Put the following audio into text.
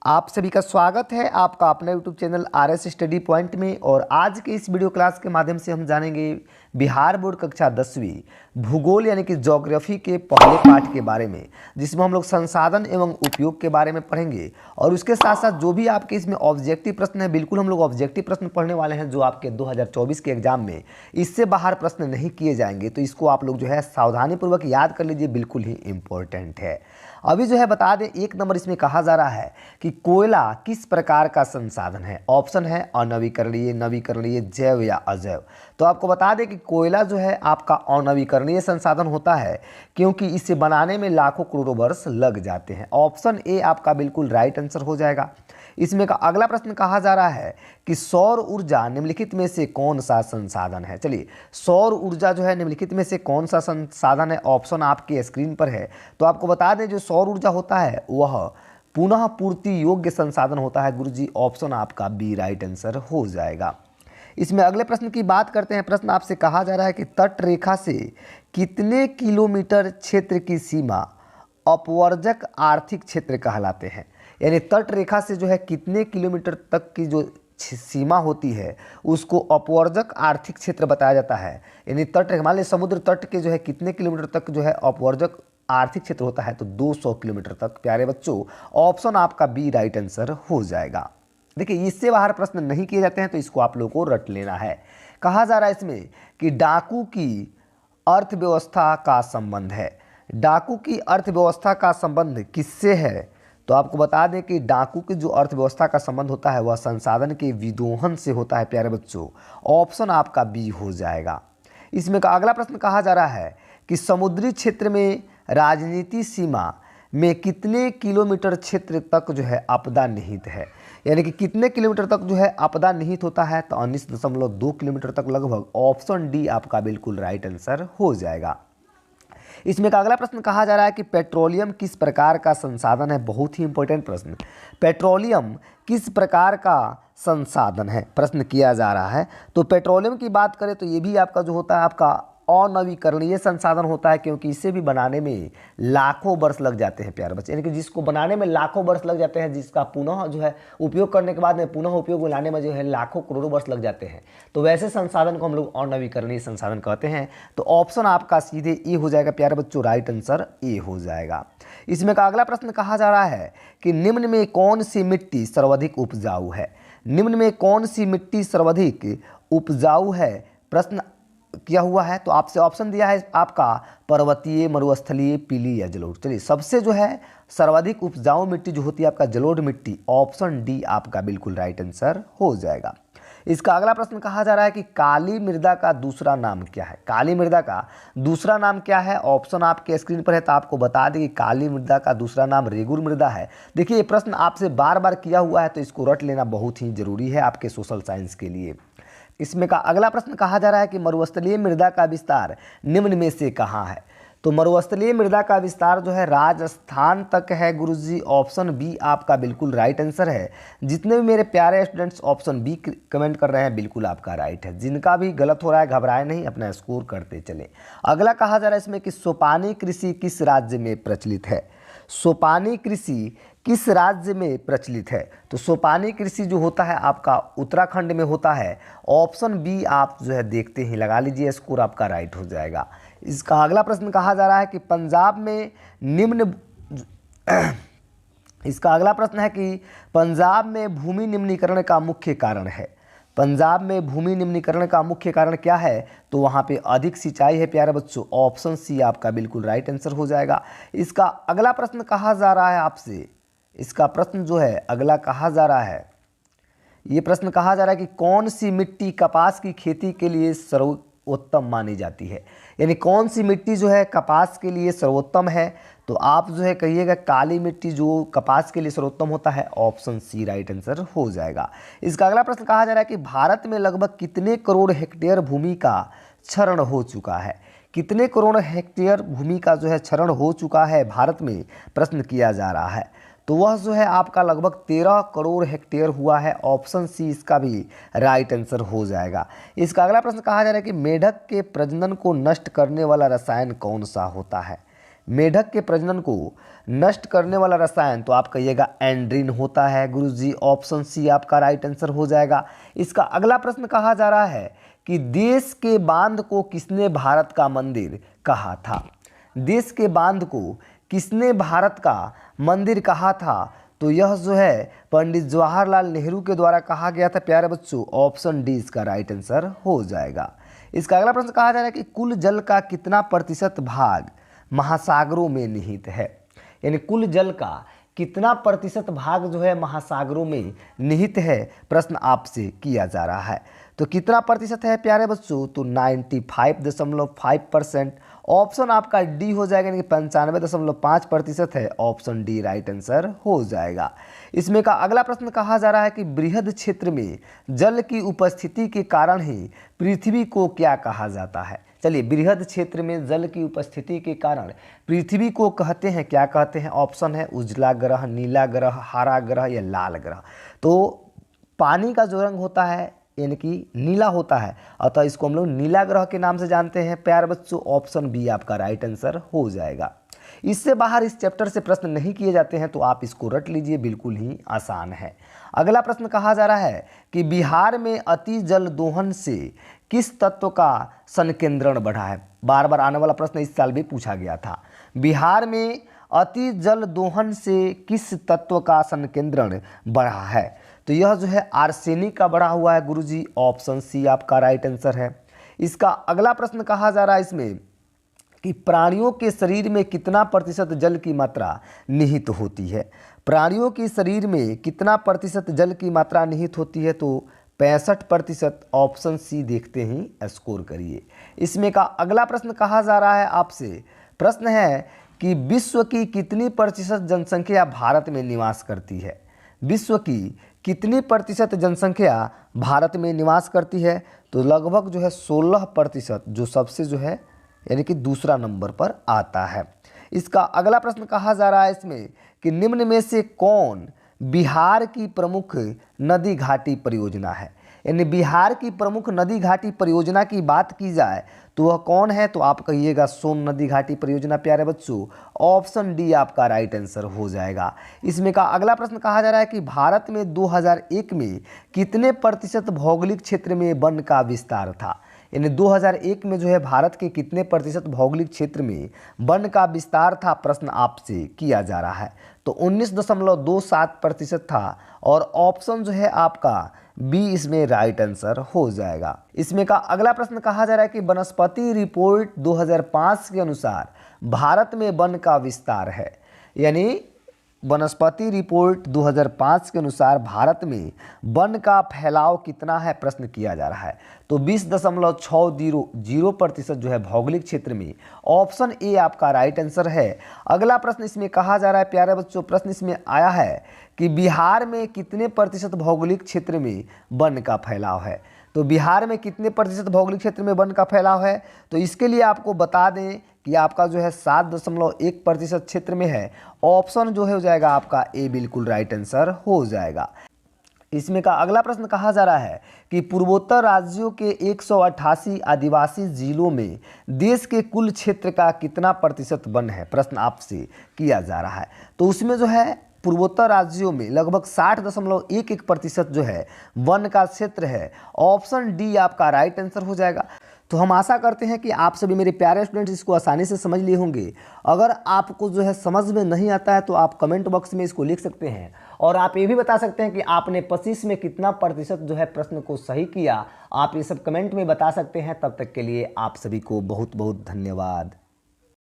आप सभी का स्वागत है आपका अपना YouTube channel RS study point में। और आज के इस वीडियो क्लास के माध्यम से हम जानेंगे बिहार बोर्ड कक्षा 10वीं भूगोल यानी कि ज्योग्राफी के पहले पाठ के बारे में, जिसमें हम लोग संसाधन एवं उपयोग के बारे में पढ़ेंगे। और उसके साथ साथ जो भी आपके इसमें ऑब्जेक्टिव प्रश्न है, बिल्कुल हम लोग ऑब्जेक्टिव प्रश्न पढ़ने वाले हैं जो आपके 2024 के एग्जाम में इससे बाहर प्रश्न नहीं किए जाएंगे। तो इसको आप लोग जो है सावधानीपूर्वक याद कर लीजिए, बिल्कुल ही इम्पोर्टेंट है। अभी जो है बता दें, एक नंबर इसमें कहा जा रहा है कि कोयला किस प्रकार का संसाधन है। ऑप्शन है अनवीकरणीय, नवीकरणीय, जैव या अजैव। तो आपको बता दें कि कोयला जो है आपका अनवीकरणीय संसाधन होता है, क्योंकि इसे बनाने में लाखों करोड़ों वर्ष लग जाते हैं। ऑप्शन ए आपका बिल्कुल राइट आंसर हो जाएगा। इसमें का अगला प्रश्न कहा जा रहा है कि सौर ऊर्जा निम्नलिखित में से कौन सा संसाधन है। चलिए, सौर ऊर्जा जो है निम्नलिखित में से कौन सा संसाधन है, ऑप्शन आपके स्क्रीन पर है। तो आपको बता दें, जो सौर ऊर्जा होता है वह पुनः पूर्ति योग्य संसाधन होता है गुरुजी। ऑप्शन आपका बी राइट आंसर हो जाएगा। इसमें अगले प्रश्न की बात करते हैं। प्रश्न आपसे कहा जा रहा है कि तट रेखा से कितने किलोमीटर क्षेत्र की सीमा अपवर्जक आर्थिक क्षेत्र कहलाते हैं। यानी तट रेखा से जो है कितने किलोमीटर तक की जो सीमा होती है उसको अपवर्जक आर्थिक क्षेत्र बताया जाता है। यानी तट, मान लीजिए समुद्र तट के जो है कितने किलोमीटर तक जो है अपवर्जक आर्थिक क्षेत्र होता है, तो 200 किलोमीटर तक। प्यारे बच्चों, ऑप्शन आपका बी राइट आंसर हो जाएगा। देखिए, इससे बाहर प्रश्न नहीं किए जाते हैं, तो इसको आप लोगों को रट लेना है। कहा जा रहा है इसमें कि डाकू की अर्थव्यवस्था का संबंध है। डाकू की अर्थव्यवस्था का संबंध किससे है? तो आपको बता दें कि डाकू की जो अर्थव्यवस्था का संबंध होता है वह संसाधन के विदोहन से होता है। प्यारे बच्चों, ऑप्शन आपका बी हो जाएगा। इसमें का अगला प्रश्न कहा जा रहा है कि समुद्री क्षेत्र में राजनीति सीमा में कितने किलोमीटर क्षेत्र तक जो है आपदा निहित है। यानी कि कितने किलोमीटर तक जो है आपदा निहित होता है, तो 19.2 किलोमीटर तक लगभग। ऑप्शन डी आपका बिल्कुल राइट आंसर हो जाएगा। इसमें का अगला प्रश्न कहा जा रहा है कि पेट्रोलियम किस प्रकार का संसाधन है। बहुत ही इंपॉर्टेंट प्रश्न, पेट्रोलियम किस प्रकार का संसाधन है प्रश्न किया जा रहा है। तो पेट्रोलियम की बात करें तो ये भी आपका जो होता है आपका अनवीकरणीय संसाधन होता है, क्योंकि इसे भी बनाने में लाखों वर्ष लग जाते हैं। प्यारे बच्चे, यानी कि जिसको बनाने में लाखों वर्ष लग जाते हैं, जिसका पुनः जो है उपयोग करने के बाद में पुनः उपयोग में लाने में जो है लाखों करोड़ों वर्ष लग जाते हैं, तो वैसे संसाधन को हम लोग अनवीकरणीय संसाधन कहते हैं। तो ऑप्शन आपका सीधे ए हो जाएगा। प्यारे बच्चों, राइट आंसर ए हो जाएगा। इसमें का अगला प्रश्न कहा जा रहा है कि निम्न में कौन सी मिट्टी सर्वाधिक उपजाऊ है। निम्न में कौन सी मिट्टी सर्वाधिक उपजाऊ है प्रश्न किया हुआ है। तो आपसे ऑप्शन दिया है आपका पर्वतीय, मरुस्थलीय, पीली या जलोढ़। चलिए, सबसे जो है सर्वाधिक उपजाऊ मिट्टी जो होती है आपका जलोढ़ मिट्टी। ऑप्शन डी आपका बिल्कुल राइट आंसर हो जाएगा। इसका अगला प्रश्न कहा जा रहा है कि काली मृदा का दूसरा नाम क्या है। काली मृदा का दूसरा नाम क्या है? ऑप्शन आपके स्क्रीन पर है। तो आपको बता दें कि काली मृदा का दूसरा नाम रेगुर मृदा है। देखिए, ये प्रश्न आपसे बार बार किया हुआ है, तो इसको रट लेना बहुत ही जरूरी है आपके सोशल साइंस के लिए। इसमें का अगला प्रश्न कहा जा रहा है कि मरुस्थलीय मृदा का विस्तार निम्न में से कहाँ है। तो मरुस्थलीय मृदा का विस्तार जो है राजस्थान तक है गुरुजी। ऑप्शन बी आपका बिल्कुल राइट आंसर है। जितने भी मेरे प्यारे स्टूडेंट्स ऑप्शन बी कमेंट कर रहे हैं, बिल्कुल आपका राइट है। जिनका भी गलत हो रहा है घबराए नहीं, अपना स्कोर करते चले। अगला कहा जा रहा है इसमें कि सोपानी कृषि किस राज्य में प्रचलित है। सोपानी कृषि किस राज्य में प्रचलित है? तो सोपानी कृषि जो होता है आपका उत्तराखंड में होता है। ऑप्शन बी आप जो है देखते ही लगा लीजिए, स्कोर आपका राइट हो जाएगा। इसका अगला प्रश्न कहा जा रहा है कि पंजाब में निम्न इसका अगला प्रश्न है कि पंजाब में भूमि निम्नीकरण का मुख्य कारण है। पंजाब में भूमि निम्नीकरण का मुख्य कारण क्या है? तो वहाँ पे अधिक सिंचाई है। प्यारे बच्चों, ऑप्शन सी आपका बिल्कुल राइट आंसर हो जाएगा। इसका अगला प्रश्न कहा जा रहा है आपसे, इसका प्रश्न जो है अगला कहा जा रहा है, ये प्रश्न कहा जा रहा है कि कौन सी मिट्टी कपास की खेती के लिए सर्वोत्तम मानी जाती है। यानी कौन सी मिट्टी जो है कपास के लिए सर्वोत्तम है? तो आप जो है कहिएगा काली मिट्टी जो कपास के लिए सर्वोत्तम होता है। ऑप्शन सी राइट आंसर हो जाएगा। इसका अगला प्रश्न कहा जा रहा है कि भारत में लगभग कितने करोड़ हेक्टेयर भूमि का क्षरण हो चुका है। कितने करोड़ हेक्टेयर भूमि का जो है क्षरण हो चुका है भारत में, प्रश्न किया जा रहा है। तो वह जो है आपका लगभग 13 करोड़ हेक्टेयर हुआ है। ऑप्शन सी इसका भी राइट आंसर हो जाएगा। इसका अगला प्रश्न कहा जा रहा है कि मेढक के प्रजनन को नष्ट करने वाला रसायन कौन सा होता है। मेढक के प्रजनन को नष्ट करने वाला रसायन, तो आप कहिएगा एंड्रीन होता है गुरुजी, ऑप्शन सी आपका राइट आंसर हो जाएगा। इसका अगला प्रश्न कहा जा रहा है कि देश के बांध को किसने भारत का मंदिर कहा था। देश के बांध को किसने भारत का मंदिर कहा था, तो यह जो है पंडित जवाहरलाल नेहरू के द्वारा कहा गया था प्यारे बच्चों, ऑप्शन डी इसका राइट आंसर हो जाएगा। इसका अगला प्रश्न कहा जा रहा है कि कुल जल का कितना प्रतिशत भाग महासागरों में निहित है, यानी कुल जल का कितना प्रतिशत भाग जो है महासागरों में निहित है, प्रश्न आपसे किया जा रहा है। तो कितना प्रतिशत है प्यारे बच्चों, तो 95.5%। ऑप्शन आपका डी हो जाएगा, यानी 95.5% है, ऑप्शन डी राइट आंसर हो जाएगा। इसमें का अगला प्रश्न कहा जा रहा है कि बृहद क्षेत्र में जल की उपस्थिति के कारण ही पृथ्वी को क्या कहा जाता है। चलिए, बृहद क्षेत्र में जल की उपस्थिति के कारण पृथ्वी को कहते हैं, क्या कहते हैं, ऑप्शन है उजला ग्रह, नीला ग्रह, हरा ग्रह या लाल ग्रह। तो पानी का जो रंग होता है यानी कि नीला होता है, अतः इसको हम लोग नीला ग्रह के नाम से जानते हैं प्यारे बच्चों, ऑप्शन बी आपका राइट आंसर हो जाएगा। इससे बाहर इस चैप्टर से प्रश्न नहीं किए जाते हैं, तो आप इसको रट लीजिए, बिल्कुल ही आसान है। अगला प्रश्न कहा जा रहा है कि बिहार में अति जल दोहन से किस तत्व का संकेंद्रण बढ़ा है। बार बार आने वाला प्रश्न इस साल भी पूछा गया था। बिहार में अति जल दोहन से किस तत्व का संकेंद्रण बढ़ा है, तो यह जो है आर्सेनिक का बढ़ा हुआ है गुरुजी, ऑप्शन सी आपका राइट आंसर है। इसका अगला प्रश्न कहा जा रहा है इसमें कि प्राणियों के शरीर में कितना प्रतिशत जल की मात्रा निहित होती है। प्राणियों के शरीर में कितना प्रतिशत जल की मात्रा निहित होती है, तो 65%, ऑप्शन सी देखते ही स्कोर करिए। इसमें का अगला प्रश्न कहा जा रहा है आपसे, प्रश्न है कि विश्व की कितनी प्रतिशत जनसंख्या भारत में निवास करती है। विश्व की कितनी प्रतिशत जनसंख्या भारत में निवास करती है, तो लगभग जो है 16%, जो सबसे जो है यानी कि दूसरा नंबर पर आता है। इसका अगला प्रश्न कहा जा रहा है इसमें कि निम्न में से कौन बिहार की प्रमुख नदी घाटी परियोजना है। यानी बिहार की प्रमुख नदी घाटी परियोजना की बात की जाए तो वह कौन है, तो आप कहिएगा सोन नदी घाटी परियोजना प्यारे बच्चों, ऑप्शन डी आपका राइट आंसर हो जाएगा। इसमें का अगला प्रश्न कहा जा रहा है कि भारत में 2001 में कितने प्रतिशत भौगोलिक क्षेत्र में वन का विस्तार था। यानी 2001 में जो है भारत के कितने प्रतिशत भौगोलिक क्षेत्र में वन का विस्तार था, प्रश्न आपसे किया जा रहा है। तो 19.27% था, और ऑप्शन जो है आपका बी इसमें राइट आंसर हो जाएगा। इसमें का अगला प्रश्न कहा जा रहा है कि वनस्पति रिपोर्ट 2005 के अनुसार भारत में वन का विस्तार है, यानी वनस्पति रिपोर्ट 2005 के अनुसार भारत में वन का फैलाव कितना है, प्रश्न किया जा रहा है। तो 20.600% जो है भौगोलिक क्षेत्र में, ऑप्शन ए आपका राइट आंसर है। अगला प्रश्न इसमें कहा जा रहा है प्यारे बच्चों, प्रश्न इसमें आया है कि बिहार में कितने प्रतिशत भौगोलिक क्षेत्र में वन का फैलाव है। तो बिहार में कितने प्रतिशत भौगोलिक क्षेत्र में वन का फैलाव है, तो इसके लिए आपको बता दें कि आपका जो है 7.1% क्षेत्र में है। ऑप्शन जो है हो जाएगा आपका ए, बिल्कुल राइट आंसर हो जाएगा। इसमें का अगला प्रश्न कहा जा रहा है कि पूर्वोत्तर राज्यों के 188 आदिवासी जिलों में देश के कुल क्षेत्र का कितना प्रतिशत वन है, प्रश्न आपसे किया जा रहा है। तो उसमें जो है पूर्वोत्तर राज्यों में लगभग 60.11% जो है वन का क्षेत्र है, ऑप्शन डी आपका राइट आंसर हो जाएगा। तो हम आशा करते हैं कि आप सभी मेरे प्यारे स्टूडेंट्स इसको आसानी से समझ लिए होंगे। अगर आपको जो है समझ में नहीं आता है तो आप कमेंट बॉक्स में इसको लिख सकते हैं, और आप ये भी बता सकते हैं कि आपने 25 में कितना प्रतिशत जो है प्रश्न को सही किया। आप ये सब कमेंट में बता सकते हैं। तब तक के लिए आप सभी को बहुत बहुत धन्यवाद।